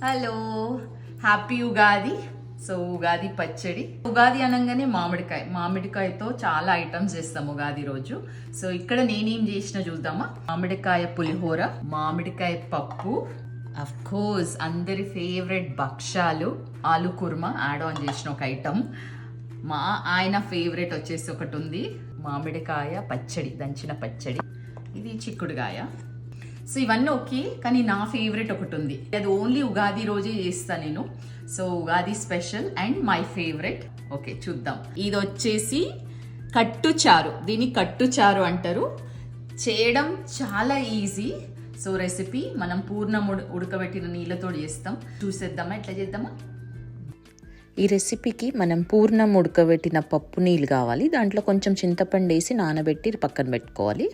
Hello, happy Ugadi. So Ugadi పచ్చడి, ఉగాది అనగానే మామిడికాయతో చాలా ఐటమ్స్ చేస్తాం ఉగాది రోజు. సో ఇక్కడ నేనేం చేసిన చూద్దామా. మామిడికాయ పులిహోర, మామిడికాయ పప్పు, అఫ్ కోర్స్ అందరి ఫేవరెట్ భక్షాలు, ఆలు కుర్మా యాడ్ ఆన్ చేసిన ఒక ఐటమ్. మా ఆయన ఫేవరెట్ వచ్చేసి ఒకటి ఉంది, మామిడికాయ పచ్చడి, దంచిన పచ్చడి. ఇది చిక్కుడుగాయ. సో ఇవన్నీ ఓకే, కానీ నా ఫేవరెట్ ఒకటి ఉంది, అది ఓన్లీ ఉగాది రోజే చేస్తాను నేను. So Ugadi special and my favourite. Okay చూద్దాం. ఇది వచ్చేసి కట్టుచారు, దీన్ని కట్టుచారు అంటారు. చేయడం చాలా ఈజీ. సో రెసిపీ మనం పూర్ణం ఉడకబెట్టిన నీళ్ళతో చేస్తాం. చూసేద్దామా ఎట్లా చేద్దామా. ఈ రెసిపీకి మనం పూర్ణం ఉడకబెట్టిన పప్పు నీళ్ళు కావాలి. దాంట్లో కొంచెం చింతపండు వేసి నానబెట్టి పక్కన పెట్టుకోవాలి.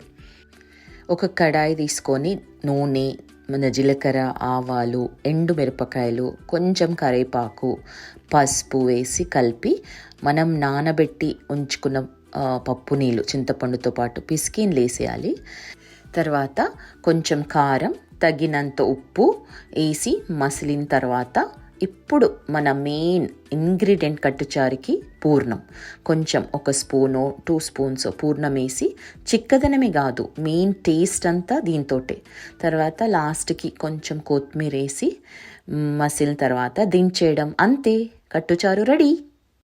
ఒక కడాయి తీసుకొని నూనె, మన జీలకర్ర, ఆవాలు, ఎండు మిరపకాయలు, కొంచెం కరివేపాకు, పసుపు వేసి కలిపి మనం నానబెట్టి ఉంచుకున్న పప్పు నీళ్ళు చింతపండుతో పాటు పిసికి వేసేయాలి. తర్వాత కొంచెం కారం, తగినంత ఉప్పు వేసి మసిలిన తర్వాత ఇప్పుడు మన మెయిన్ ఇంగ్రీడియంట్ కట్టుచారుకి పూర్ణం, కొంచెం 1 స్పూను 2 స్పూన్స్ పూర్ణం వేసి, చిక్కదనమే కాదు మెయిన్ టేస్ట్ అంతా దీంతోటే. తర్వాత లాస్ట్కి కొంచెం కొత్తిమీర వేసి మసిలిన తర్వాత దించేయడం, అంతే, కట్టుచారు రెడీ.